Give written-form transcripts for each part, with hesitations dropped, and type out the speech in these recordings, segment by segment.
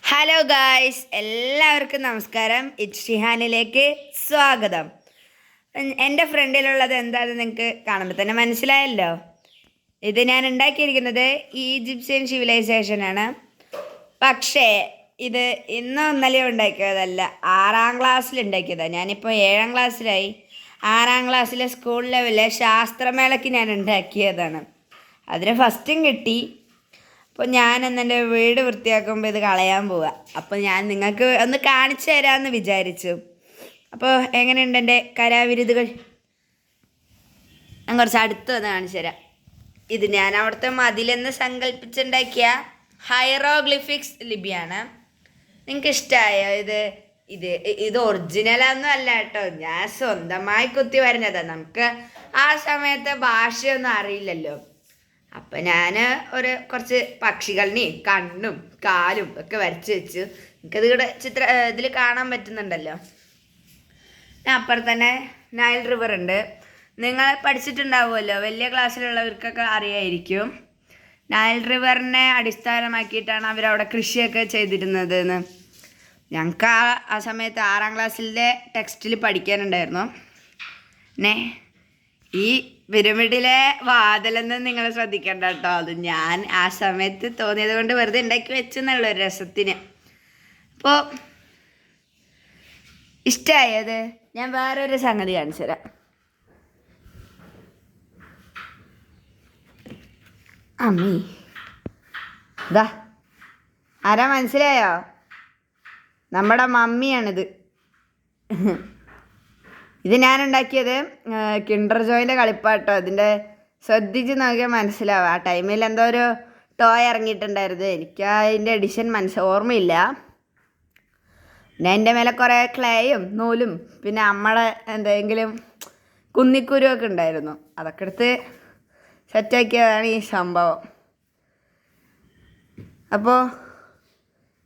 Hello guys, എല്ലാവർക്കും നമസ്കാരം. ഇറ്റ്ഷിഹാനിലേക്ക് സ്വാഗതം. എൻ്റെ ഫ്രണ്ടിലുള്ളത് എന്താണെന്ന് നിങ്ങൾക്ക് കാണുമ്പോൾ തന്നെ മനസ്സിലായല്ലോ. ഇത് ഞാൻ ഉണ്ടാക്കിയിരിക്കുന്നത് ഈജിപ്ഷ്യൻ സിവിലൈസേഷനാണ്. പക്ഷേ ഇത് ഇന്നോ ഇന്നലെയോ ഉണ്ടാക്കിയതല്ല, 6ാം ക്ലാസ്സിൽ ഉണ്ടാക്കിയതാണ്. ഞാനിപ്പോൾ 7ാം ക്ലാസ്സിലായി. 6ാം ക്ലാസ്സിലെ സ്കൂൾ ലെവലിലെ ശാസ്ത്രമേളയ്ക്ക് ഞാൻ ഉണ്ടാക്കിയതാണ്. അതിന് ഫസ്റ്റും കിട്ടി. അപ്പോൾ ഞാൻ എൻ്റെ വീട് വൃത്തിയാക്കുമ്പോൾ ഇത് കളയാൻ പോവുക. അപ്പോൾ ഞാൻ നിങ്ങൾക്ക് ഒന്ന് കാണിച്ചു തരാമെന്ന് വിചാരിച്ചു. അപ്പോൾ എങ്ങനെയുണ്ട് എൻ്റെ കലാവിരുതുകൾ? ഞാൻ കുറച്ച് അടുത്ത് വന്ന് കാണിച്ചു തരാം. ഇത് ഞാൻ അവിടുത്തെ മതിലെന്ന് സങ്കല്പിച്ചുണ്ടാക്കിയ ഹൈറോഗ്ലിഫിക്സ് ലിപിയാണ്. നിങ്ങൾക്ക് ഇഷ്ടമായോ? ഇത് ഒറിജിനലൊന്നും അല്ല കേട്ടോ, ഞാൻ സ്വന്തമായി കുത്തി വരഞ്ഞതാണ്. നമുക്ക് ആ സമയത്തെ ഭാഷയൊന്നും അറിയില്ലല്ലോ. അപ്പം ഞാൻ കുറച്ച് പക്ഷികളുടെയും കണ്ണും കാലും ഒക്കെ വരച്ച് വെച്ചു. എനിക്കത് ഇവിടെ ഇതിൽ കാണാൻ പറ്റുന്നുണ്ടല്ലോ. അപ്പുറത്ത് തന്നെ നൈൽ റിവർ ഉണ്ട്. നിങ്ങൾ പഠിച്ചിട്ടുണ്ടാവുമല്ലോ, വലിയ ക്ലാസ്സിലുള്ളവർക്കൊക്കെ അറിയായിരിക്കും. നൈൽ റിവറിനെ അടിസ്ഥാനമാക്കിയിട്ടാണ് അവരവിടെ കൃഷിയൊക്കെ ചെയ്തിരുന്നതെന്ന് ഞങ്ങൾക്ക് ആ സമയത്ത് 6ാം ക്ലാസ്സിലെ ടെക്സ്റ്റിൽ പഠിക്കാനുണ്ടായിരുന്നു. പിന്നെ ഈ പിരമിഡിലെ വാതിലെന്ന് നിങ്ങൾ ശ്രദ്ധിക്കേണ്ട കേട്ടോ, അത് ഞാൻ ആ സമയത്ത് തോന്നിയത് കൊണ്ട് വെറുതെ ഉണ്ടാക്കി വെച്ചെന്നുള്ള ഒരു രസത്തിന്. അപ്പോൾ ഇഷ്ടമായത് ഞാൻ വേറൊരു സംഗതി കാണിച്ചു തരാം. അമ്മീ ഇതാ, ആരാ മനസ്സിലായോ? നമ്മുടെ മമ്മിയാണിത്. ഇത് ഞാനുണ്ടാക്കിയത് കിൻഡർ ജോയിൻ്റെ കളിപ്പാട്ടോ. അതിൻ്റെ ശ്രദ്ധിച്ച് നോക്കിയാൽ മനസ്സിലാവും. ആ ടൈമിൽ എന്തോ ഒരു ടോയ് ഇറങ്ങിയിട്ടുണ്ടായിരുന്നു. എനിക്ക് അതിൻ്റെ എഡിഷൻ ഓർമ്മയില്ല. പിന്നെ അതിൻ്റെ മേലെ കുറേ ക്ലേയും നൂലും പിന്നെ നമ്മുടെ എന്തെങ്കിലും കുന്നിക്കുരുവൊക്കെ ഉണ്ടായിരുന്നു. അതൊക്കെ എടുത്ത് സെറ്റാക്കിയതാണ് ഈ സംഭവം. അപ്പോൾ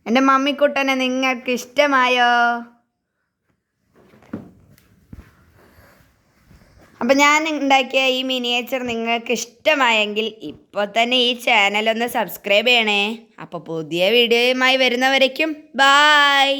എൻ്റെ മമ്മിക്കുട്ടനെ നിങ്ങൾക്ക് ഇഷ്ടമായോ? അപ്പം ഞാൻ ഉണ്ടാക്കിയ ഈ മിനിയേച്ചർ നിങ്ങൾക്ക് ഇഷ്ടമായെങ്കിൽ ഇപ്പോൾ തന്നെ ഈ ചാനലൊന്ന് സബ്സ്ക്രൈബ് ചെയ്യണേ. അപ്പോൾ പുതിയ വീഡിയോയുമായി വരുന്നവരേക്കും ബായ്.